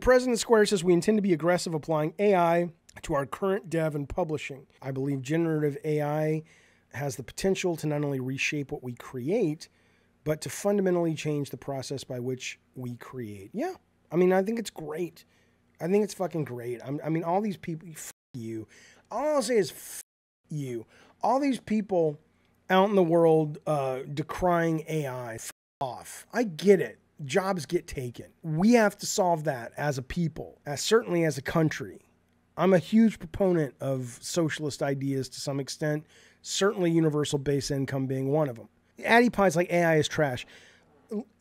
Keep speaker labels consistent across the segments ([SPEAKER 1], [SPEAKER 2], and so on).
[SPEAKER 1] President Square says we intend to be aggressive applying AI to our current dev and publishing. I believe generative AI has the potential to not only reshape what we create, but to fundamentally change the process by which we create. Yeah. I mean, I think it's great. I think it's fucking great. I mean, all these people, f you. All I'll say is f you. All these people out in the world decrying AI, f off. I get it. Jobs get taken. We have to solve that as a people, certainly as a country. I'm a huge proponent of socialist ideas to some extent, certainly universal base income being one of them. Addy Pie's like AI is trash.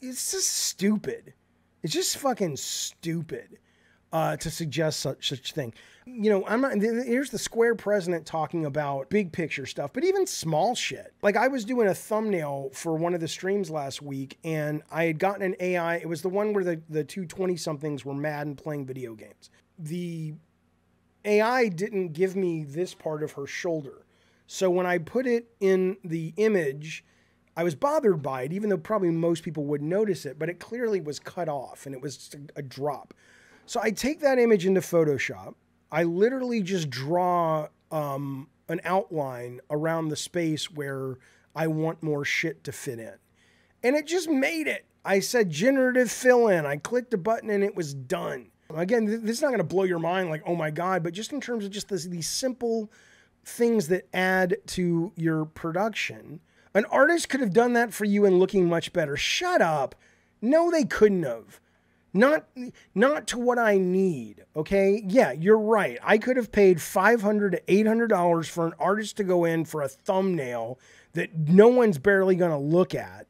[SPEAKER 1] It's just stupid. It's just fucking stupid to suggest such a thing. You know, I'm not, here's the Square president talking about big picture stuff, but even small shit. Like I was doing a thumbnail for one of the streams last week and I had gotten an AI. It was the one where the two 20-somethings were mad and playing video games. The AI didn't give me this part of her shoulder. So when I put it in the image, I was bothered by it, even though probably most people wouldn't notice it, but it clearly was cut off and it was a drop. So I take that image into Photoshop. I literally just draw an outline around the space where I want more shit to fit in. And it just made it. I said generative fill in. I clicked a button and it was done. Again, this is not going to blow your mind like, oh my God, but just in terms of just these simple things that add to your production. An artist could have done that for you and looking much better. Shut up. No, they couldn't have. Not to what I need, okay? Yeah, you're right. I could have paid $500 to $800 for an artist to go in for a thumbnail that no one's barely going to look at.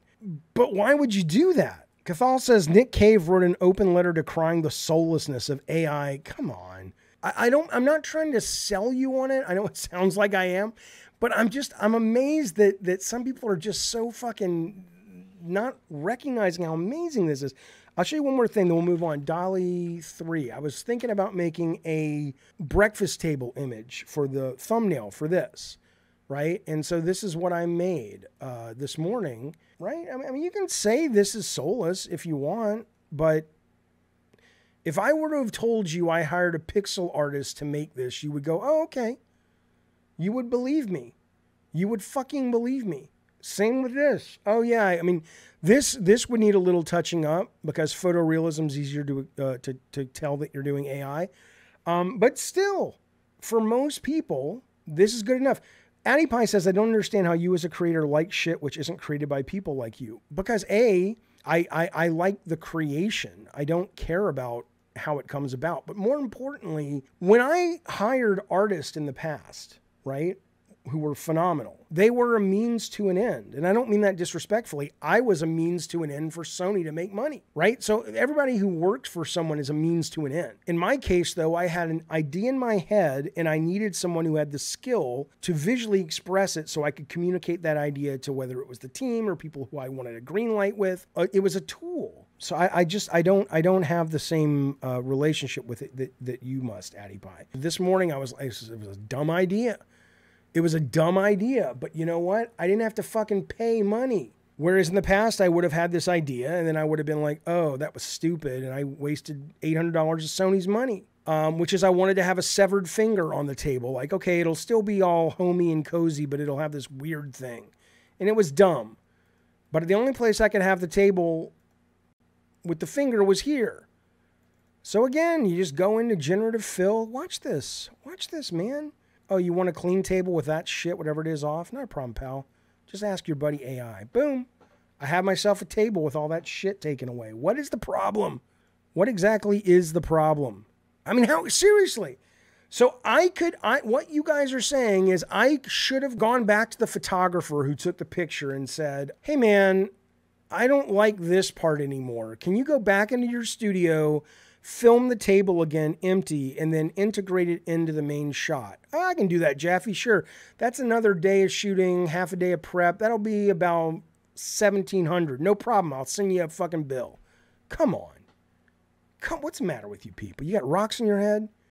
[SPEAKER 1] But why would you do that? Cathal says Nick Cave wrote an open letter decrying the soullessness of AI. Come on. I'm not trying to sell you on it. I know it sounds like I am, but I'm amazed that some people are just so fucking not recognizing how amazing this is. I'll show you one more thing, then we'll move on. DALL-E 3. I was thinking about making a breakfast table image for the thumbnail for this, right? And so this is what I made this morning, right? I mean, you can say this is soulless if you want, but if I were to have told you I hired a pixel artist to make this, you would go, oh, okay. You would believe me. You would fucking believe me. Same with this. Oh, yeah. I mean, this would need a little touching up because photorealism is easier to tell that you're doing AI. But still, for most people, this is good enough. Addy Pie says, I don't understand how you as a creator like shit which isn't created by people like you. Because A, I like the creation. I don't care about how it comes about. But more importantly, when I hired artists in the past, right, who were phenomenal, they were a means to an end. And I don't mean that disrespectfully. I was a means to an end for Sony to make money, right? So everybody who works for someone is a means to an end. In my case, though, I had an idea in my head and I needed someone who had the skill to visually express it so I could communicate that idea to whether it was the team or people who I wanted a green light with. It was a tool. So I don't have the same relationship with it that you must, Addy Pie. This morning it was a dumb idea. It was a dumb idea, but you know what? I didn't have to fucking pay money. Whereas in the past, I would have had this idea and then I would have been like, oh, that was stupid. And I wasted $800 of Sony's money, which is I wanted to have a severed finger on the table. Like, okay, it'll still be all homey and cozy, but it'll have this weird thing. And it was dumb. But the only place I could have the table with the finger was here. So again, you just go into generative fill. Watch this, man. Oh, you want a clean table with that shit, whatever it is, off? Not a problem, pal. Just ask your buddy AI. Boom. I have myself a table with all that shit taken away. What is the problem? What exactly is the problem? I mean, how, seriously? So what you guys are saying is I should have gone back to the photographer who took the picture and said, hey man, I don't like this part anymore. Can you go back into your studio, film the table again empty, and then integrate it into the main shot? Oh, I can do that, Jaffe, sure. That's another day of shooting, half a day of prep. That'll be about $1,700. No problem. I'll send you a fucking bill. Come on. What's the matter with you people? You got rocks in your head?